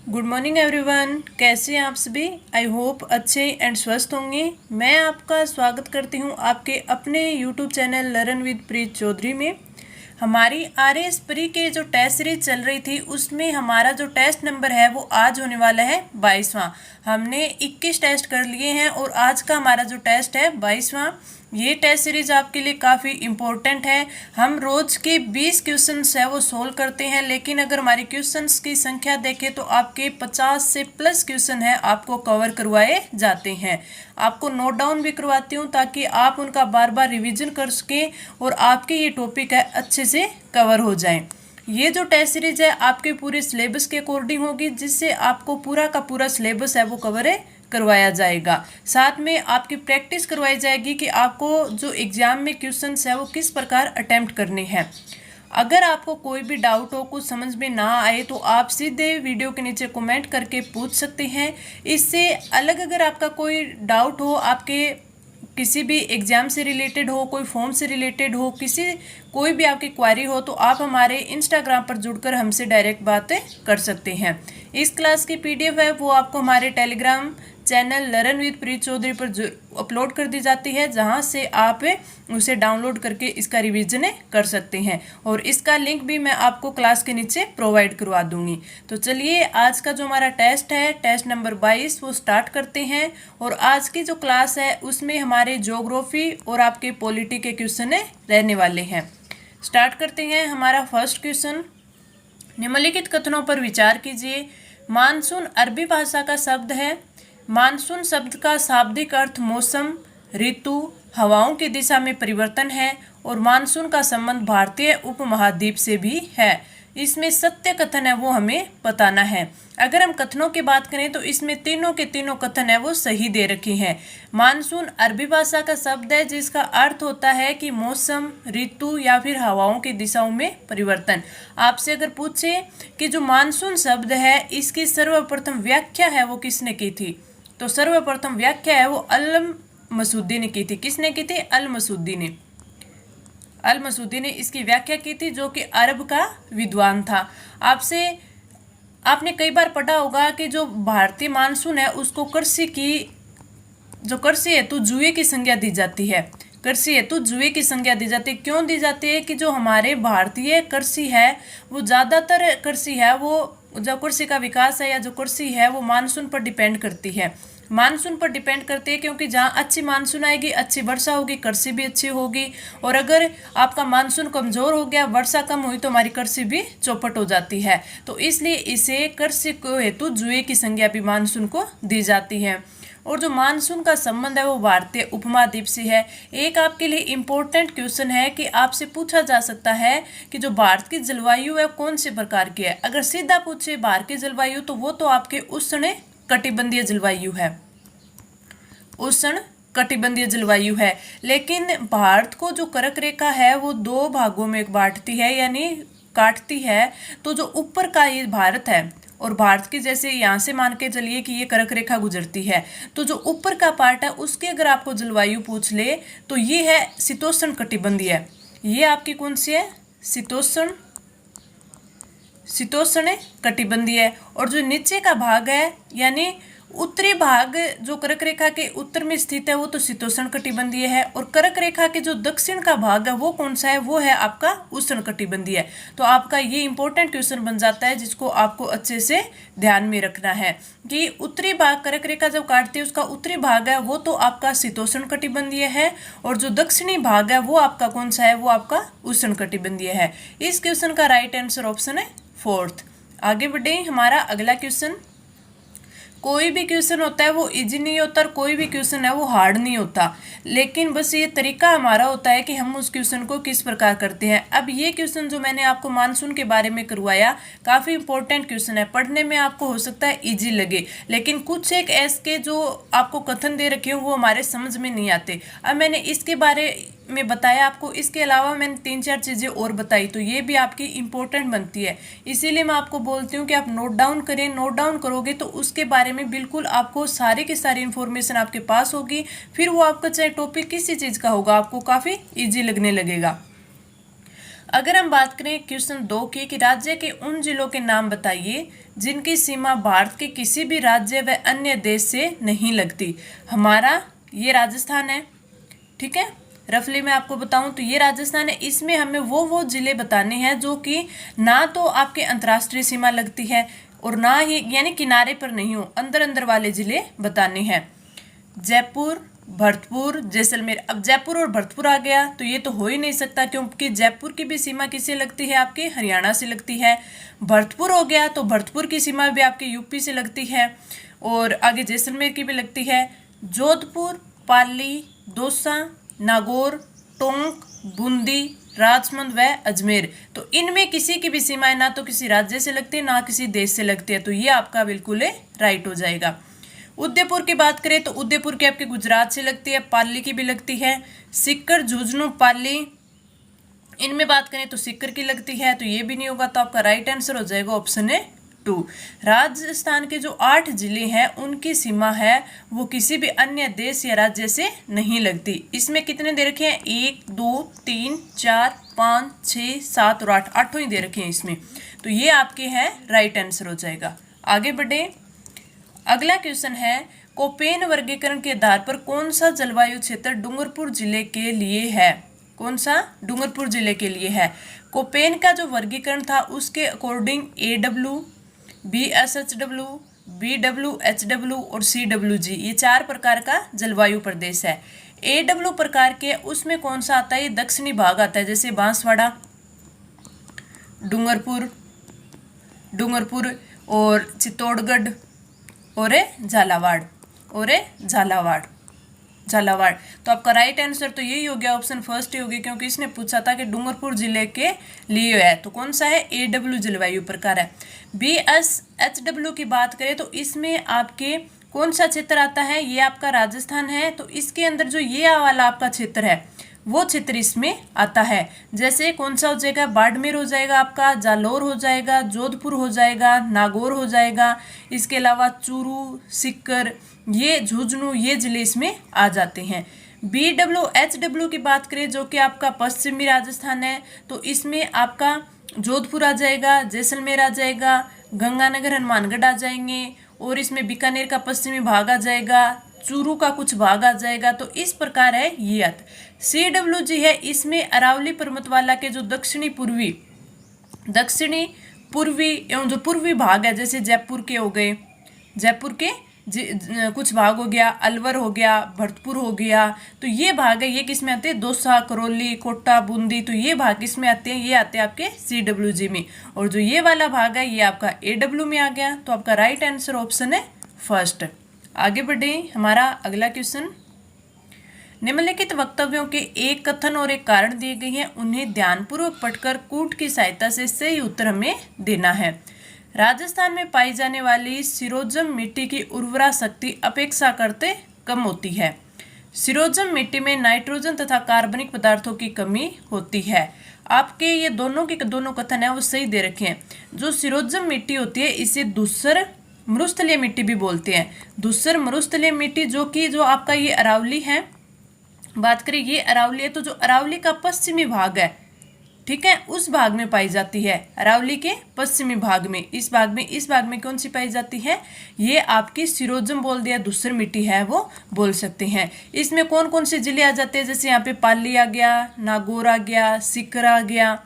Good morning everyone. कैसे हैं आप सभी? आई होप अच्छे एंड स्वस्थ होंगे। मैं आपका स्वागत करती हूं आपके अपने यूट्यूब चैनल लर्न विद प्रीत चौधरी में। हमारी आरएएस प्री के जो टेस्ट सीरीज चल रही थी उसमें हमारा जो टेस्ट नंबर है वो आज होने वाला है 22वां। हमने 21 टेस्ट कर लिए हैं और आज का हमारा जो टेस्ट है 22वां। ये टेस्ट सीरीज आपके लिए काफ़ी इम्पोर्टेंट है। हम रोज के 20 क्वेश्चंस है वो सोल्व करते हैं, लेकिन अगर हमारी क्वेश्चंस की संख्या देखें तो आपके 50 से प्लस क्वेश्चन है आपको कवर करवाए जाते हैं। आपको नोट डाउन भी करवाती हूँ ताकि आप उनका बार बार रिवीजन कर सकें और आपके ये टॉपिक है अच्छे से कवर हो जाएं। ये जो टेस्ट सीरीज है आपके पूरे सिलेबस के अकॉर्डिंग होगी, जिससे आपको पूरा का पूरा सिलेबस है वो कवर करवाया जाएगा। साथ में आपकी प्रैक्टिस करवाई जाएगी कि आपको जो एग्जाम में क्वेश्चंस है वो किस प्रकार अटेम्प्ट करने हैं। अगर आपको कोई भी डाउट हो, कुछ समझ में ना आए तो आप सीधे वीडियो के नीचे कमेंट करके पूछ सकते हैं। इससे अलग अगर आपका कोई डाउट हो, आपके किसी भी एग्जाम से रिलेटेड हो, कोई फॉर्म से रिलेटेड हो, कोई भी आपकी क्वारी हो, तो आप हमारे इंस्टाग्राम पर जुड़कर हमसे डायरेक्ट बातें कर सकते हैं। इस क्लास की पीडीएफ है वो आपको हमारे टेलीग्राम चैनल लर्न विद प्रीत चौधरी पर अपलोड कर दी जाती है, जहां से आप उसे डाउनलोड करके इसका रिवीजन कर सकते हैं और इसका लिंक भी मैं आपको क्लास के नीचे प्रोवाइड करवा दूंगी। तो चलिए आज का जो हमारा टेस्ट है, टेस्ट नंबर 22, वो स्टार्ट करते हैं। और आज की जो क्लास है उसमें हमारे ज्योग्राफी और आपके पॉलिटी के क्वेश्चन रहने वाले हैं। स्टार्ट करते हैं। हमारा फर्स्ट क्वेश्चन, निम्नलिखित कथनों पर विचार कीजिए। मानसून अरबी भाषा का शब्द है। मानसून शब्द का शाब्दिक अर्थ मौसम, ऋतु, हवाओं की दिशा में परिवर्तन है और मानसून का संबंध भारतीय उपमहाद्वीप से भी है। इसमें सत्य कथन है वो हमें बताना है। अगर हम कथनों की बात करें तो इसमें तीनों के तीनों कथन है वो सही दे रखे हैं। मानसून अरबी भाषा का शब्द है जिसका अर्थ होता है कि मौसम, ऋतु या फिर हवाओं की दिशाओं में परिवर्तन। आपसे अगर पूछे कि जो मानसून शब्द है इसकी सर्वप्रथम व्याख्या है वो किसने की थी, तो सर्वप्रथम व्याख्या है वो अल मसूदी ने की थी। किसने की थी? अल मसूदी ने। अल मसूदी ने इसकी व्याख्या की थी, जो कि अरब का विद्वान था। आपने कई बार पढ़ा होगा कि जो भारतीय मानसून है उसको कृषि हेतु जुए की संज्ञा दी जाती है। कृषि हेतु जुए की संज्ञा दी जाती है। क्यों दी जाती है? कि जो हमारे भारतीय कृषि है वो ज़्यादातर कृषि है वो जो कृषि का विकास है या जो कृषि है वो मानसून पर डिपेंड करती है। मानसून पर डिपेंड करती है क्योंकि जहाँ अच्छी मानसून आएगी, अच्छी वर्षा होगी, कृषि भी अच्छी होगी। और अगर आपका मानसून कमज़ोर हो गया, वर्षा कम हुई, तो हमारी कृषि भी चौपट हो जाती है। तो इसलिए इसे कृषि को हेतु जुए की संज्ञा भी मानसून को दी जाती है। और जो मानसून का संबंध है वो भारतीय उपमहाद्वीप से है। एक आपके लिए इम्पोर्टेंट क्वेश्चन है कि आपसे पूछा जा सकता है कि जो भारत की जलवायु है कौन से प्रकार की है। अगर सीधा पूछे भारत की जलवायु तो वो तो आपके उष्ण कटिबंधीय जलवायु है, उष्ण कटिबंधीय जलवायु है। लेकिन भारत को जो कर्क रेखा है वो दो भागों में बांटती है, यानी काटती है। तो जो ऊपर का ये भारत है और भारत की जैसे यहाँ से मान के चलिए कि ये कर्क रेखा गुजरती है, तो जो ऊपर का पार्ट है उसके अगर आपको जलवायु पूछ ले तो ये है शीतोष्ण कटिबंधीय। ये आपकी कौन सी है? शीतोष्ण कटिबंधीय। और जो नीचे का भाग है यानी उत्तरी भाग जो कर्क रेखा के उत्तर में स्थित है वो तो शीतोष्ण कटिबंधीय है। और कर्क रेखा के जो दक्षिण का भाग है वो कौन सा है? वो है आपका उष्ण कटिबंधीय। तो आपका ये इंपॉर्टेंट क्वेश्चन बन जाता है जिसको आपको अच्छे से ध्यान में रखना है कि उत्तरी भाग कर्क रेखा जब काटती है उसका उत्तरी भाग है वो तो आपका शीतोष्ण कटिबंधीय है और जो दक्षिणी भाग है वो आपका कौन सा है? वो आपका उष्ण कटिबंधीय है। इस क्वेश्चन का राइट आंसर ऑप्शन है 4th। आगे बढ़े। हमारा अगला क्वेश्चन, कोई भी क्वेश्चन होता है वो इजी नहीं होता और कोई भी क्वेश्चन है वो हार्ड नहीं होता, लेकिन बस ये तरीका हमारा होता है कि हम उस क्वेश्चन को किस प्रकार करते हैं। अब ये क्वेश्चन जो मैंने आपको मानसून के बारे में करवाया काफ़ी इंपॉर्टेंट क्वेश्चन है। पढ़ने में आपको हो सकता है इजी लगे, लेकिन कुछ एक ऐसे जो आपको कथन दे रखे हो वो हमारे समझ में नहीं आते। अब मैंने इसके बारे में बताया आपको, इसके अलावा मैंने 3-4 चीज़ें और बताई, तो ये भी आपकी इंपॉर्टेंट बनती है। इसीलिए मैं आपको बोलती हूँ कि आप नोट डाउन करें। नोट डाउन करोगे तो उसके बारे में बिल्कुल आपको सारी की सारी इन्फॉर्मेशन आपके पास होगी। फिर वो आपका चाहे टॉपिक किसी चीज़ का होगा आपको काफ़ी ईजी लगने लगेगा। अगर हम बात करें क्वेश्चन 2 की कि राज्य के उन जिलों के नाम बताइए जिनकी सीमा भारत के किसी भी राज्य व अन्य देश से नहीं लगती। हमारा ये राजस्थान है, ठीक है, रफली मैं आपको बताऊं तो ये राजस्थान है। इसमें हमें वो जिले बताने हैं जो कि ना तो आपके अंतर्राष्ट्रीय सीमा लगती है और ना ही यानी किनारे पर नहीं हो, अंदर अंदर वाले जिले बताने हैं। जयपुर, भरतपुर, जैसलमेर। अब जयपुर और भरतपुर आ गया तो ये तो हो ही नहीं सकता क्योंकि जयपुर की भी सीमा किससे लगती है, आपके हरियाणा से लगती है। भरतपुर हो गया तो भरतपुर की सीमा भी आपके यूपी से लगती है और आगे जैसलमेर की भी लगती है। जोधपुर, पाली, दौसा, नागौर, टोंक, बूंदी, राजसमंद व अजमेर, तो इनमें किसी की भी सीमाएं ना तो किसी राज्य से लगती है ना किसी देश से लगती है, तो ये आपका बिल्कुल राइट हो जाएगा। उदयपुर की बात करें तो उदयपुर की आपके गुजरात से लगती है, पाली की भी लगती है। सीकर, झुंझुनू, पाली, इनमें बात करें तो सीकर की लगती है, तो ये भी नहीं होगा, तो आपका राइट आंसर हो जाएगा ऑप्शन 2। राजस्थान के जो 8 जिले हैं उनकी सीमा है वो किसी भी अन्य देश या राज्य से नहीं लगती। इसमें कितने दे रखे हैं, 1 2 3 4 5 6 7 और 8, 8 ही दे रखे हैं इसमें, तो ये आपके हैं राइट आंसर हो जाएगा। आगे बढ़े, अगला क्वेश्चन है कोपेन वर्गीकरण के आधार पर कौन सा जलवायु क्षेत्र डूंगरपुर जिले के लिए है। कौन सा, डूंगरपुर जिले के लिए है। कोपेन का जो वर्गीकरण था उसके अकॉर्डिंग AW, BSHW, BWHW और CWG, ये 4 प्रकार का जलवायु प्रदेश है। AW प्रकार के उसमें कौन सा आता है, ये दक्षिणी भाग आता है, जैसे बांसवाड़ा, डूंगरपुर और चित्तौड़गढ़ और झालावाड़। तो आपका राइट आंसर तो यही हो गया, ऑप्शन फर्स्ट ही हो गया क्योंकि इसने पूछा था कि डूंगरपुर जिले के लिए है, तो कौन सा है, AW जलवायु प्रकार है। BSHW की बात करें तो इसमें आपके कौन सा क्षेत्र आता है, ये आपका राजस्थान है, तो इसके अंदर जो ये वाला आपका क्षेत्र है वो क्षेत्र इसमें आता है। जैसे कौन सा हो जाएगा, बाड़मेर हो जाएगा आपका, जालौर हो जाएगा, जोधपुर हो जाएगा, नागौर हो जाएगा, इसके अलावा चूरू, सीकर, ये झुंझुनू, ये जिले इसमें आ जाते हैं। BWHW की बात करें जो कि आपका पश्चिमी राजस्थान है, तो इसमें आपका जोधपुर आ जाएगा, जैसलमेर आ जाएगा, गंगानगर, हनुमानगढ़ आ जाएंगे और इसमें बीकानेर का पश्चिमी भाग आ जाएगा, चूरू का कुछ भाग आ जाएगा, तो इस प्रकार है ये अर्थ। CWG है, इसमें अरावली पर्वतमाला के जो दक्षिणी पूर्वी एवं जो पूर्वी भाग है, जैसे जयपुर के हो गए, जयपुर के कुछ भाग हो गया, अलवर हो गया, भरतपुर हो गया, तो ये भाग है, ये किस में आते हैं, दौसा, करौली, कोटा, बूंदी, तो ये भाग किस में आते हैं, ये आते हैं आपके CWG में, और जो ये वाला भाग है ये आपका AW में आ गया, तो आपका राइट आंसर ऑप्शन है फर्स्ट। आगे बढ़े, हमारा अगला क्वेश्चन, निम्नलिखित वक्तव्यों के एक कथन और एक कारण दिए गए हैं, उन्हें ध्यानपूर्वक पढ़कर कूट की सहायता से सही उत्तर हमें देना है। राजस्थान में पाई जाने वाली सिरोजम मिट्टी की उर्वरा शक्ति अपेक्षाकृत कम होती है। सिरोजम मिट्टी में नाइट्रोजन तथा कार्बनिक पदार्थों की कमी होती है। आपके ये दोनों के दोनों कथन है वो सही दे रखे हैं। जो सिरोजम मिट्टी होती है इसे धूसर मरुस्थलीय मिट्टी भी बोलते हैं। धूसर मरुस्थलीय मिट्टी जो आपका ये अरावली है, बात करें ये अरावली है, तो जो अरावली का पश्चिमी भाग है, ठीक है, उस भाग में पाई जाती है। अरावली के पश्चिमी भाग में, इस भाग में कौन सी पाई जाती है, ये आपकी सिरोजम बोल दिया, धूसर मिट्टी है वो बोल सकते हैं। इसमें कौन कौन से जिले आ जाते हैं, जैसे यहाँ पे पाली आ गया, नागौर आ गया, सीकर आ गया,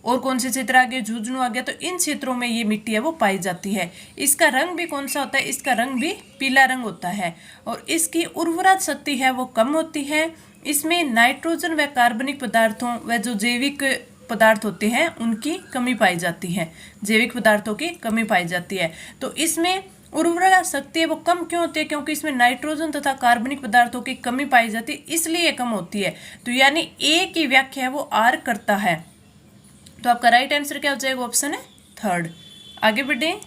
और कौन से क्षेत्र आ गए, झुंझुनू आ गया, तो इन क्षेत्रों में ये मिट्टी है वो पाई जाती है। इसका रंग भी कौन सा होता है, इसका रंग भी पीला रंग होता है, और इसकी उर्वरा शक्ति है वो कम होती है। इसमें नाइट्रोजन व कार्बनिक पदार्थों व जो जैविक पदार्थ होते हैं उनकी कमी पाई जाती है, जैविक पदार्थों की कमी पाई जाती है। तो इसमें उर्वरा शक्ति है वो कम क्यों होती है, क्योंकि इसमें नाइट्रोजन तथा कार्बनिक पदार्थों की कमी पाई जाती है, इसलिए कम होती है। तो यानी ए की व्याख्या है वो आर करता है, तो आपका राइट आंसर क्या हो जाएगा, ऑप्शन है थर्ड। आगे बढ़े,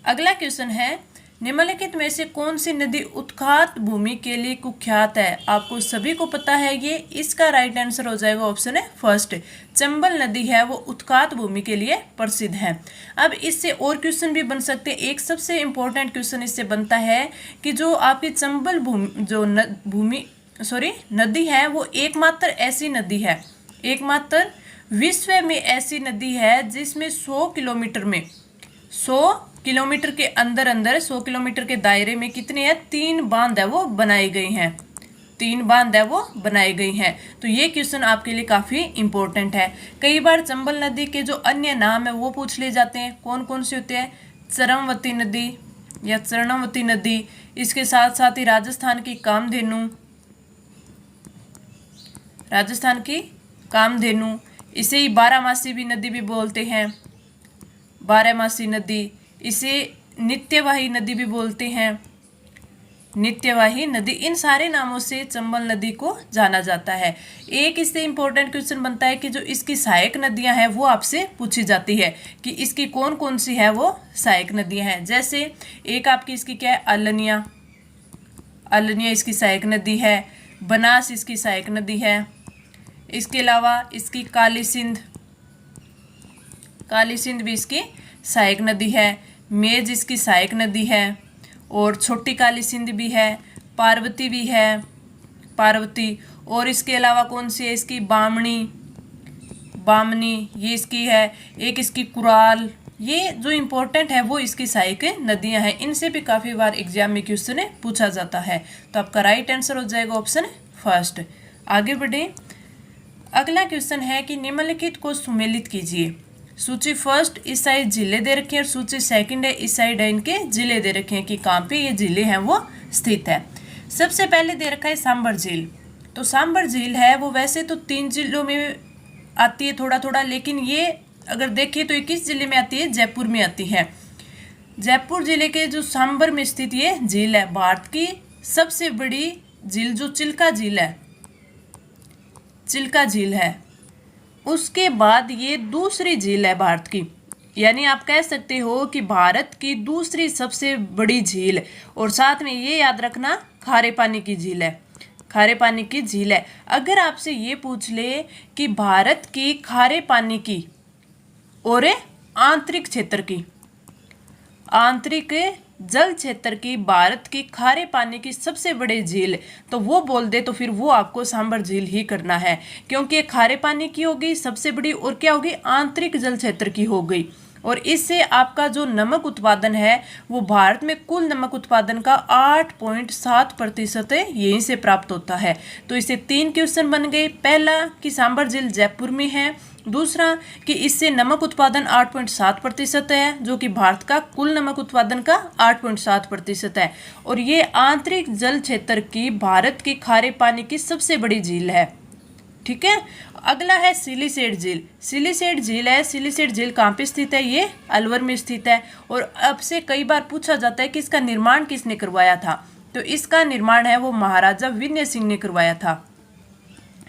अगला क्वेश्चन है, निम्नलिखित में से कौन सी नदी उत्खात भूमि के लिए कुख्यात है। आपको सभी को पता है ये, इसका राइट आंसर हो जाएगा ऑप्शन है फर्स्ट। चंबल नदी है वो उत्खात भूमि के लिए प्रसिद्ध है। अब इससे और क्वेश्चन भी बन सकते हैं। एक सबसे इंपॉर्टेंट क्वेश्चन इससे बनता है कि जो आपकी चंबल नदी है वो एकमात्र ऐसी नदी है, एकमात्र विश्व में ऐसी नदी है जिसमें 100 किलोमीटर में 100 किलोमीटर के अंदर 100 किलोमीटर के दायरे में कितने हैं, 3 बांध है वो बनाए गए हैं, 3 बांध है वो बनाई गई हैं। तो ये क्वेश्चन आपके लिए काफ़ी इंपॉर्टेंट है। कई बार चंबल नदी के जो अन्य नाम है वो पूछ लिए जाते हैं। कौन कौन से होते हैं, चरमवती नदी या चरणवती नदी, इसके साथ साथ ही राजस्थान की कामधेनु, राजस्थान की कामधेनु, इसे ही बारहमासी भी नदी भी बोलते हैं, बारहमासी नदी, इसे नित्यवाही नदी भी बोलते हैं, नित्यवाही नदी। इन सारे नामों से चंबल नदी को जाना जाता है। एक इससे इंपॉर्टेंट क्वेश्चन बनता है कि जो इसकी सहायक नदियां हैं वो आपसे पूछी जाती है कि इसकी कौन कौन सी है वो सहायक नदियां हैं। जैसे एक आपकी इसकी क्या है, अल्लनिया, अल्लनिया इसकी सहायक नदी है, बनास इसकी सहायक नदी है, इसके अलावा इसकी काली सिंध, काली सिंध भी इसकी सहायक नदी है, मेज इसकी सहायक नदी है, और छोटी काली सिंध भी है, पार्वती भी है, पार्वती, और इसके अलावा कौन सी है इसकी, बामनी, बामनी ये इसकी है, एक इसकी कुराल। ये जो इम्पोर्टेंट है वो इसकी सहायक नदियां हैं। इनसे भी काफ़ी बार एग्जाम में क्वेश्चन पूछा जाता है। तो आपका राइट आंसर हो जाएगा ऑप्शन फर्स्ट। आगे बढ़े, अगला क्वेश्चन है कि निम्नलिखित को सुमेलित कीजिए। सूची फर्स्ट इस साइड जिले दे रखे हैं और सूची सेकंड है इस साइड है इनके जिले दे रखे हैं कि कहाँ पे ये जिले हैं वो स्थित है। सबसे पहले दे रखा है सांबर झील। तो सांबर झील है वो वैसे तो 3 जिलों में आती है थोड़ा थोड़ा, लेकिन ये अगर देखिए तो ये किस जिले में आती है, जयपुर में आती है। जयपुर जिले के जो सांबर में स्थित ये झील है। भारत की सबसे बड़ी झील जो चिल्का झील है, चिल्का झील है, उसके बाद ये दूसरी झील है भारत की, यानी आप कह सकते हो कि भारत की दूसरी सबसे बड़ी झील। और साथ में ये याद रखना खारे पानी की झील है, खारे पानी की झील है। अगर आपसे ये पूछ ले कि भारत की खारे पानी की और आंतरिक क्षेत्र की, आंतरिक जल क्षेत्र की भारत की खारे पानी की सबसे बड़ी झील, तो वो बोल दे तो फिर वो आपको सांबर झील ही करना है, क्योंकि ये खारे पानी की होगी सबसे बड़ी और क्या होगी, आंतरिक जल क्षेत्र की हो गई। और इससे आपका जो नमक उत्पादन है वो भारत में कुल नमक उत्पादन का 8.7% यहीं से प्राप्त होता है। तो इससे 3 क्वेश्चन बन गए। पहला कि सांबर झील जयपुर में है, दूसरा कि इससे नमक उत्पादन 8.7% है जो कि भारत का कुल नमक उत्पादन का 8.7% है, और ये आंतरिक जल क्षेत्र की भारत की खारे पानी की सबसे बड़ी झील है। ठीक है, अगला है सिलीसेट झील। सिलीसेट झील है, सिलीसेट झील कहाँ पे स्थित है, ये अलवर में स्थित है। और अब से कई बार पूछा जाता है कि इसका निर्माण किसने करवाया था, तो इसका निर्माण है वो महाराजा विनय सिंह ने करवाया था।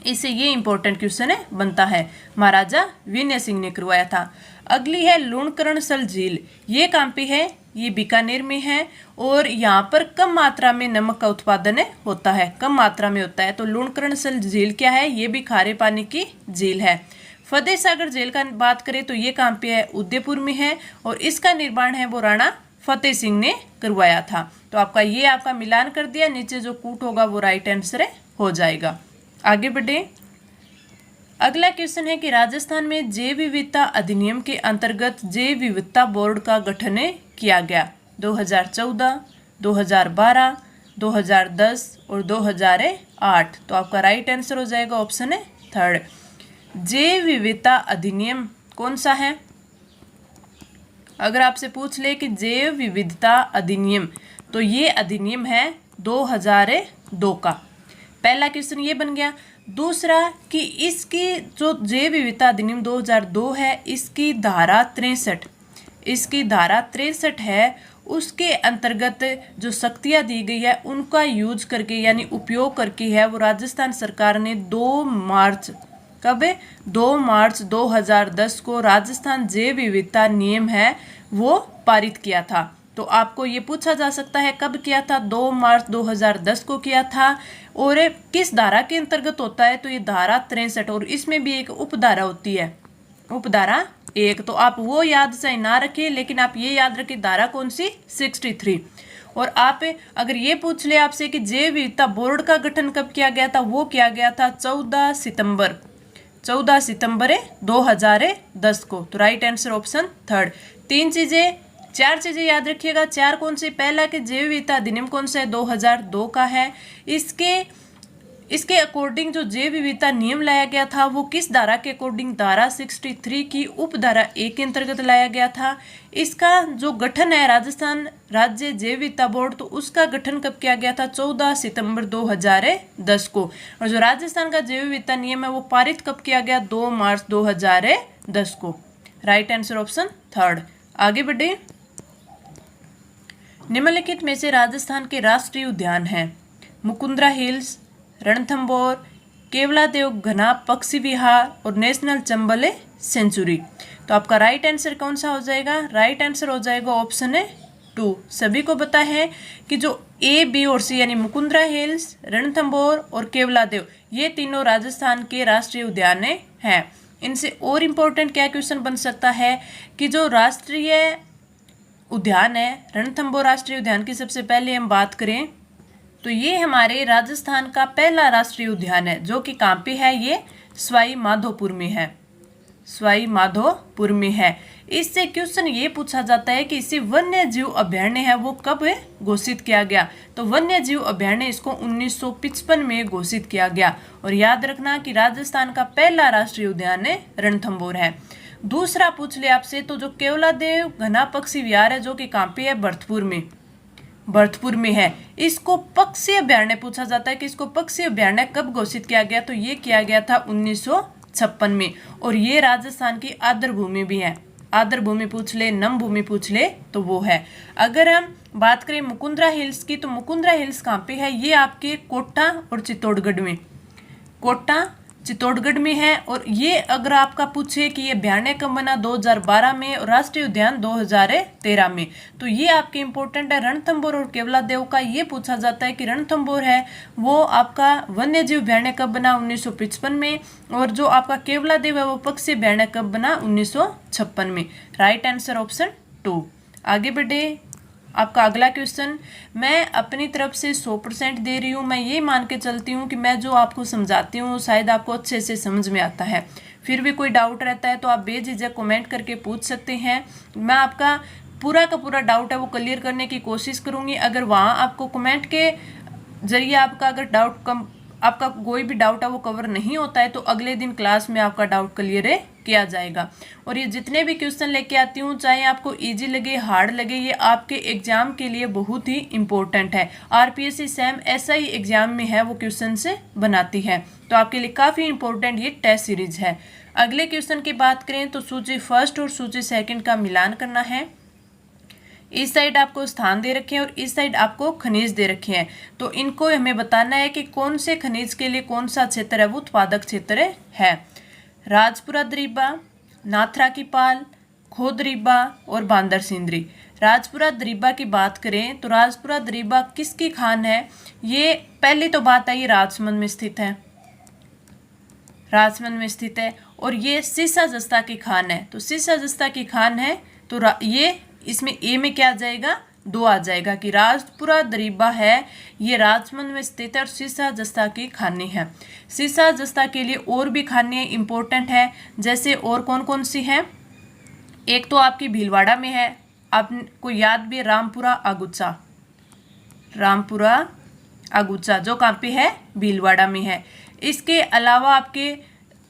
इससे ये इंपॉर्टेंट क्वेश्चन है बनता है, महाराजा विनय सिंह ने करवाया था। अगली है लूणकरणसल झील। ये कहाँ पे है, ये बीकानेर में है, और यहाँ पर कम मात्रा में नमक का उत्पादन होता है, कम मात्रा में होता है। तो लूणकरणसल झील क्या है, ये भी खारे पानी की झील है। फतेह सागर झील का बात करें तो ये कहाँ पे है, उदयपुर में है, और इसका निर्माण है वो राणा फतेह सिंह ने करवाया था। तो आपका ये आपका मिलान कर दिया, नीचे जो कूट होगा वो राइट आंसर हो जाएगा। आगे बढ़े, अगला क्वेश्चन है कि राजस्थान में जैव विविधता अधिनियम के अंतर्गत जैव विविधता बोर्ड का गठन किया गया 2014, 2012, 2010 और 2008। तो आपका राइट आंसर हो जाएगा ऑप्शन है थर्ड। जैव विविधता अधिनियम कौन सा है, अगर आपसे पूछ ले कि जैव विविधता अधिनियम, तो ये अधिनियम है 2002 का। पहला क्वेश्चन ये बन गया। दूसरा कि इसकी जो जैव विविधता अधिनियम 2002 है, इसकी धारा 63, इसकी धारा 63 है, उसके अंतर्गत जो शक्तियाँ दी गई है उनका यूज करके यानी उपयोग करके है वो राजस्थान सरकार ने 2 मार्च, कब है 2 मार्च 2010 को राजस्थान जैव विविधता नियम है वो पारित किया था। तो आपको ये पूछा जा सकता है कब किया था, 2 मार्च 2010 को किया था, और किस धारा के अंतर्गत होता है, तो ये धारा 63, और इसमें भी एक उपधारा होती है, उपधारा 1। तो आप वो याद चाहे ना रखें, लेकिन आप ये याद रखें धारा कौन सी, 63। और आप अगर ये पूछ ले आपसे कि जैव विविधता बोर्ड का गठन कब किया गया था, वो किया गया था 14 14 सितंबर 2010 को। तो राइट आंसर ऑप्शन थर्ड। 4 चीजें याद रखिएगा। 4 कौन सी? पहला कि जैव विविधता अधिनियम कौन सा है? 2002 का है। इसके अकॉर्डिंग जो जैव विविधता नियम लाया गया था वो किस धारा के अकॉर्डिंग? धारा 63 की उपधारा 1 के अंतर्गत लाया गया था। इसका जो गठन है राजस्थान राज्य जैव विविधता बोर्ड, तो उसका गठन कब किया गया था? 14 सितंबर 2010 को। और जो राजस्थान का जैव विविधता नियम है वो पारित कब किया गया? 2 मार्च 2010 को। Right answer option third. आगे बढ़े। निम्नलिखित में से राजस्थान के राष्ट्रीय उद्यान हैं मुकुंदरा हिल्स, रणथंभौर, केवलादेव घना पक्षी विहार और नेशनल चंबल सेंचुरी। तो आपका राइट आंसर कौन सा हो जाएगा? राइट आंसर हो जाएगा ऑप्शन 2। सभी को पता है कि जो A, B और C यानी मुकुंदरा हिल्स, रणथंभौर और केवलादेव, ये तीनों राजस्थान के राष्ट्रीय उद्यान हैं। इनसे और इम्पोर्टेंट क्या क्वेश्चन बन सकता है कि जो राष्ट्रीय उद्यान है रणथंभौर राष्ट्रीय उद्यान की सबसे पहले हम बात करें तो ये हमारे राजस्थान का पहला राष्ट्रीय उद्यान है, जो कि कहाँ पे है? ये सवाई माधोपुर में है। सवाई माधोपुर में है। इससे क्वेश्चन ये पूछा जाता है कि इसे वन्य जीव अभयारण्य है वो कब घोषित किया गया? तो वन्य जीव अभयारण्य इसको 1955 में घोषित किया गया। और याद रखना कि राजस्थान का पहला राष्ट्रीय उद्यान रणथंभौर है। दूसरा पूछ ले आपसे तो जो केवलादेव घना पक्षी विहार है जो कि कहाँ पे है? भरतपुर में है। इसको पक्षी अभयारण्य पूछा जाता है कि इसको पक्षी अभयारण्य कब घोषित किया गया? तो ये किया गया था 1956 में। और ये राजस्थान की आर्द्र भूमि भी है। आर्द्र भूमि पूछ ले, नम भूमि पूछ ले तो वो है। अगर हम बात करें मुकुंदरा हिल्स की तो मुकुंदरा हिल्स कहाँ पे है? ये आपके कोटा और चित्तौड़गढ़ में, कोटा चित्तौड़गढ़ में है। और ये अगर आपका पूछे कि ये अभयारण्य कब बना? 2012 में और राष्ट्रीय उद्यान 2013 में। तो ये आपके इंपॉर्टेंट है। रणथंभौर और केवलादेव का ये पूछा जाता है कि रणथंभौर है वो आपका वन्य जीव अभयारण्य कब बना? 1955 में। और जो आपका केवलादेव है वो पक्षी अभयारण्य कब बना? 1956 में। Right answer option 2। आगे बढ़े। आपका अगला क्वेश्चन, मैं अपनी तरफ से 100% दे रही हूँ। मैं ये मान के चलती हूँ कि मैं जो आपको समझाती हूँ शायद आपको अच्छे से समझ में आता है। फिर भी कोई डाउट रहता है तो आप बेझिझक कमेंट करके पूछ सकते हैं। मैं आपका पूरा का पूरा डाउट है वो क्लियर करने की कोशिश करूँगी। अगर वहाँ आपको कमेंट के जरिए आपका अगर आपका कोई भी डाउट है वो कवर नहीं होता है तो अगले दिन क्लास में आपका डाउट क्लियर किया जाएगा। और ये जितने भी क्वेश्चन लेके आती हूँ चाहे आपको इजी लगे हार्ड लगे, ये आपके एग्जाम के लिए बहुत ही इम्पोर्टेंट है। आरपीएससी सैम ऐसा ही एग्जाम में है वो क्वेश्चन से बनाती है, तो आपके लिए काफ़ी इंपॉर्टेंट ये टेस्ट सीरीज है। अगले क्वेश्चन की बात करें तो सूची फर्स्ट और सूची सेकंड का मिलान करना है। इस साइड आपको स्थान दे रखे हैं और इस साइड आपको खनिज दे रखे हैं। तो इनको हमें बताना है कि कौन से खनिज के लिए कौन सा क्षेत्र है वो उत्पादक क्षेत्र है। राजपुरा द्रीबा, नाथरा की पाल, खोदरीबा और बांदर सिंदरी। राजपुरा द्रीबा की बात करें तो राजपुरा द्रीबा किसकी खान है? ये पहली तो बात है ये राजसमंद में स्थित है, राजसमंद में स्थित है। और ये सीसा जस्ता की खान है, तो सीसा जस्ता की खान है तो ये इसमें ए में क्या आ जाएगा? 2 आ जाएगा कि राजपुरा द्रीबा है ये राजसमंद में स्थित है और सीसा जस्ता की खानी है। सीसा जस्ता के लिए और भी खाने इंपॉर्टेंट है, जैसे और कौन कौन सी हैं? एक तो आपकी भीलवाड़ा में है, आपको याद भी है रामपुरा आगुचा, रामपुरा आगुचा जो कहाँ पे है? भीलवाड़ा में है। इसके अलावा आपके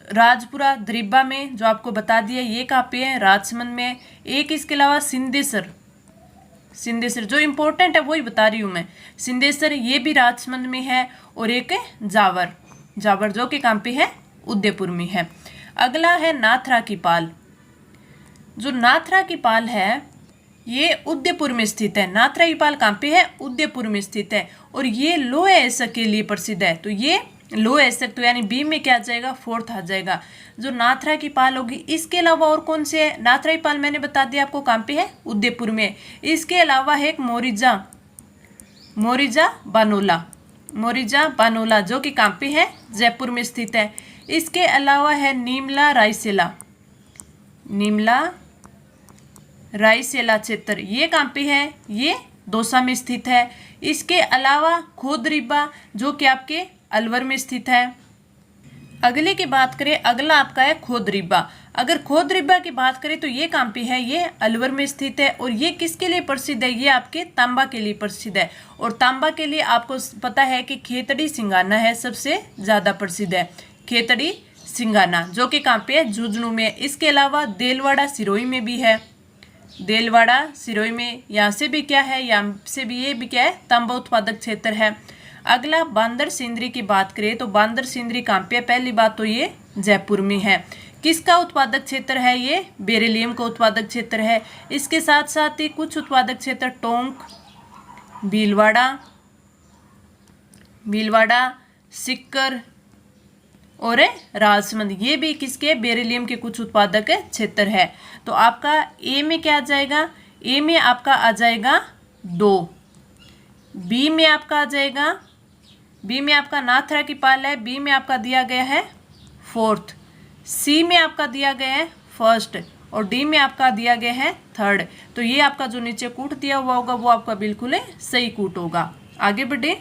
राजपुरा द्रीबा में जो आपको बता दिया ये कहाँ पे है? राजसमंद में। एक इसके अलावा सिंदेसर, सिंदेसर जो इम्पोर्टेंट है वही बता रही हूँ मैं। सिंदेसर ये भी राजसमंद में है। और एक जावर, जावर जो कि कहाँ पे है? उदयपुर में है। अगला है नाथरा की पाल। जो नाथरा की पाल है ये उदयपुर में स्थित है। नाथरा की पाल कहाँ पे है? उदयपुर में स्थित है। और ये लोहे ऐसक के लिए प्रसिद्ध है, तो ये लोहे ऐसक तो यानी बी में क्या आ जाएगा? 4th आ जाएगा जो नाथरा की पाल होगी। इसके अलावा और कौन से है? नाथरा की पाल मैंने बता दिया आपको कहाँ पे है? उदयपुर में। इसके अलावा है एक मोरिजा, मोरिजा बानोला, मोरिजा बानोला जो कि कहाँ पे है? जयपुर में स्थित है। इसके अलावा है नीमला रायसेला, नीमला रायसेला क्षेत्र ये कहाँ पे है? ये दौसा में स्थित है। इसके अलावा खोदरीबा जो कि आपके अलवर में स्थित है। अगले की बात करें, अगला आपका है खोदरिबा। अगर खोदरिबा की बात करें तो ये कहाँ पे है, ये अलवर में स्थित है। और ये किसके लिए प्रसिद्ध है, ये आपके तांबा के लिए प्रसिद्ध है। और तांबा के लिए आपको पता है कि खेतड़ी सिंगाना है सबसे ज़्यादा प्रसिद्ध है, खेतड़ी सिंगाना, जो कि कहाँ पे है, झुंझुनू में है। इसके अलावा देलवाड़ा सिरोही में भी है, देलवाड़ा सिरोही में, यहाँ से भी क्या है, यहाँ से भी ये भी क्या है, तांबा उत्पादक क्षेत्र है। अगला बांदर सिंदरी की बात करें तो बांदर सिंदरी कहाँ पे है, पहली बात तो ये जयपुर में है। किसका उत्पादक क्षेत्र है, ये बेरिलियम का उत्पादक क्षेत्र है। इसके साथ साथ ही कुछ उत्पादक क्षेत्र टोंक, भीलवाड़ा, सिक्कर और राजसमंद, ये भी किसके, बेरिलियम के कुछ उत्पादक क्षेत्र है। तो आपका ए में क्या आ जाएगा, ए में आपका आ जाएगा 2, बी में आपका आ जाएगा, बी में आपका नाथरा की पाल है, बी में आपका दिया गया है 4th, सी में आपका दिया गया है 1st और डी में आपका दिया गया है 3rd। तो ये आपका जो नीचे कूट दिया हुआ होगा वो आपका बिल्कुल सही कूट होगा। आगे बढ़े,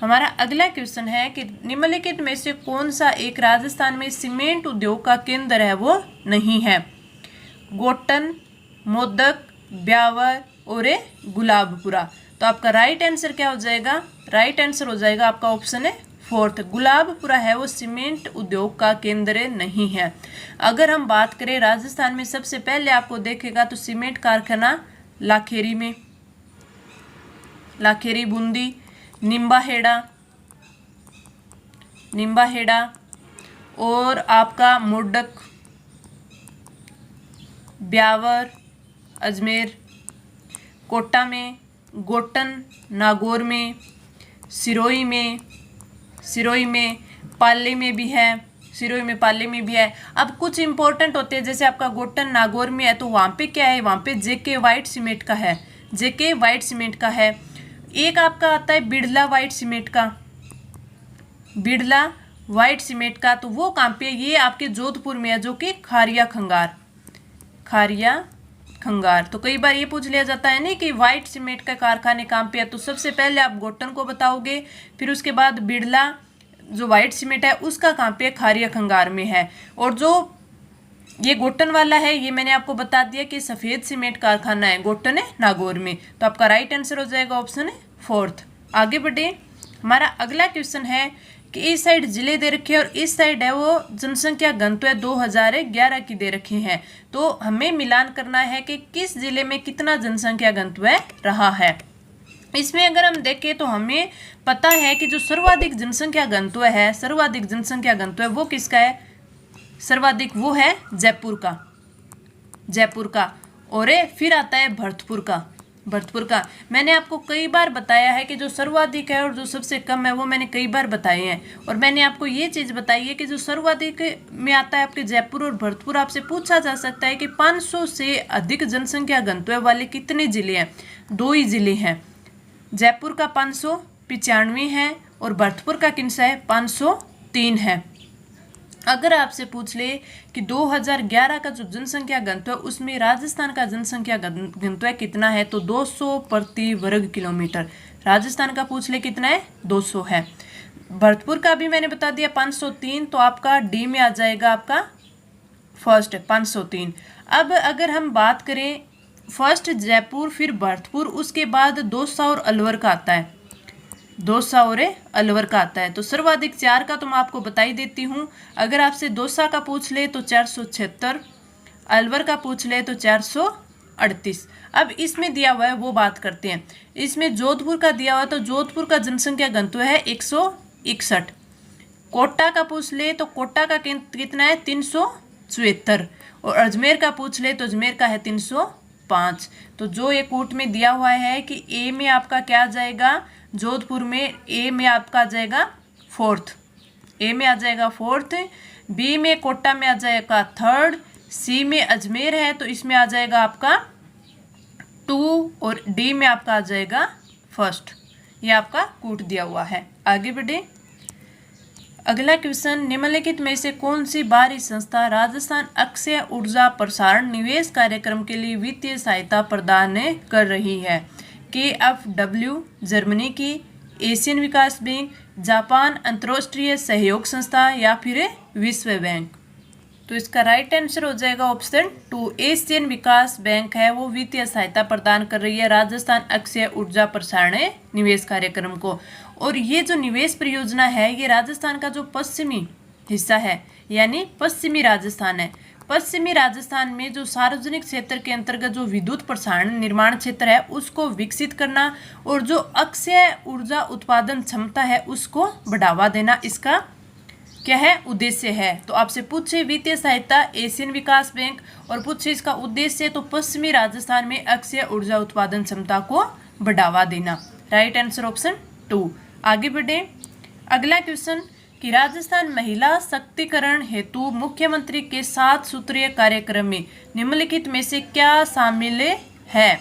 हमारा अगला क्वेश्चन है कि निम्नलिखित में से कौन सा एक राजस्थान में सीमेंट उद्योग का केंद्र है, वो नहीं है। गोटन, मोदक, ब्यावर और गुलाबपुरा। तो आपका राइट आंसर क्या हो जाएगा, राइट आंसर हो जाएगा आपका ऑप्शन है 4th, गुलाबपुरा है वो सीमेंट उद्योग का केंद्र नहीं है। अगर हम बात करें राजस्थान में सबसे पहले आपको देखेगा तो सीमेंट कारखाना लाखेरी में, लाखेरी बूंदी, निम्बाहेड़ा और आपका मोडक, ब्यावर, अजमेर, कोटा में, गोटन, नागौर में, सिरोही में, पाली में भी है, सिरोही में, पाली में भी है। अब कुछ इंपॉर्टेंट होते हैं, जैसे आपका गोटन नागौर में है तो वहाँ पे क्या है, वहाँ पे जेके वाइट सीमेंट का है, जेके वाइट सीमेंट का है। एक आपका आता है बिड़ला वाइट सीमेंट का, बिड़ला वाइट सीमेंट का, तो वो कहाँ पे, ये आपके जोधपुर में है, जो कि खारिया खंगार। तो कई बार ये पूछ लिया जाता है ना कि वाइट सीमेंट का कारखाने कहाँ पे है, तो सबसे पहले आप गोटन को बताओगे, फिर उसके बाद बिड़ला जो वाइट सीमेंट है उसका कहाँ पे, खारिया खंगार में है। और जो ये गोटन वाला है ये मैंने आपको बता दिया कि सफ़ेद सीमेंट कारखाना है, गोटन है नागौर में। तो आपका राइट आंसर हो जाएगा ऑप्शन 4th। आगे बढ़े, हमारा अगला क्वेश्चन है कि इस साइड जिले दे रखे हैं और इस साइड है वो जनसंख्या घनत्व 2011 की दे रखे हैं। तो हमें मिलान करना है कि किस जिले में कितना जनसंख्या घनत्व रहा है। इसमें अगर हम देखें तो हमें पता है कि जो सर्वाधिक जनसंख्या घनत्व है वो किसका है, सर्वाधिक वो है जयपुर का। और फिर आता है भरतपुर का। मैंने आपको कई बार बताया है कि जो सर्वाधिक है और जो सबसे कम है वो मैंने कई बार बताए हैं। और मैंने आपको ये चीज़ बताई है कि जो सर्वाधिक में आता है आपके जयपुर और भरतपुर, आपसे पूछा जा सकता है कि 500 से अधिक जनसंख्या घनत्व वाले कितने जिले हैं। 2 ही जिले हैं, जयपुर का 595 है और भरतपुर का किनसा है 503 है। अगर आपसे पूछ ले कि 2011 का जो जनसंख्या घनत्व है उसमें राजस्थान का जनसंख्या घनत्व कितना है, तो 200 प्रति वर्ग किलोमीटर। राजस्थान का पूछ ले कितना है, 200 है। भरतपुर का भी मैंने बता दिया 503, तो आपका डी में आ जाएगा आपका फर्स्ट 503। अब अगर हम बात करें फर्स्ट जयपुर फिर भरतपुर, उसके बाद दौसा और अलवर का आता है, दौसा और अलवर का आता है। तो सर्वाधिक 4 का तो मैं आपको बता ही देती हूँ। अगर आपसे दौसा का पूछ ले तो 476, अलवर का पूछ ले तो 438। अब इसमें दिया हुआ है वो बात करते हैं। इसमें जोधपुर का दिया हुआ, तो जोधपुर का जनसंख्या घनत्व है 161। कोटा का पूछ ले तो कोटा का कितना है 374। और अजमेर का पूछ ले तो अजमेर का है 305। तो जो ये कूट में दिया हुआ है कि ए में आपका क्या आ जाएगा, जोधपुर में ए में आपका आ जाएगा 4th, ए में आ जाएगा 4th, बी में कोटा में आ जाएगा 3rd, सी में अजमेर है तो इसमें आ जाएगा आपका 2 और डी में आपका आ जाएगा 1st। ये आपका कूट दिया हुआ है। आगे बढ़े, अगला क्वेश्चन, निम्नलिखित में से कौन सी बाहरी संस्था राजस्थान अक्षय ऊर्जा प्रसारण निवेश कार्यक्रम के लिए वित्तीय सहायता प्रदान कर रही है। KfW जर्मनी की, एशियन विकास बैंक, जापान अंतर्राष्ट्रीय सहयोग संस्था या फिर विश्व बैंक। तो इसका राइट आंसर हो जाएगा ऑप्शन 2। एशियन विकास बैंक है वो वित्तीय सहायता प्रदान कर रही है राजस्थान अक्षय ऊर्जा प्रसारण निवेश कार्यक्रम को। और ये जो निवेश परियोजना है ये राजस्थान का जो पश्चिमी हिस्सा है यानी पश्चिमी राजस्थान है। पश्चिमी राजस्थान में जो सार्वजनिक क्षेत्र के अंतर्गत जो विद्युत प्रसारण निर्माण क्षेत्र है उसको विकसित करना और जो अक्षय ऊर्जा उत्पादन क्षमता है उसको बढ़ावा देना इसका क्या है उद्देश्य है। तो आपसे पूछे वित्तीय सहायता एशियन विकास बैंक और पूछे इसका उद्देश्य तो पश्चिमी राजस्थान में अक्षय ऊर्जा उत्पादन क्षमता को बढ़ावा देना। Right answer option 2। आगे बढ़े अगला क्वेश्चन कि राजस्थान महिला सशक्तिकरण हेतु मुख्यमंत्री के 7 सूत्रीय कार्यक्रम में निम्नलिखित में से क्या शामिल है।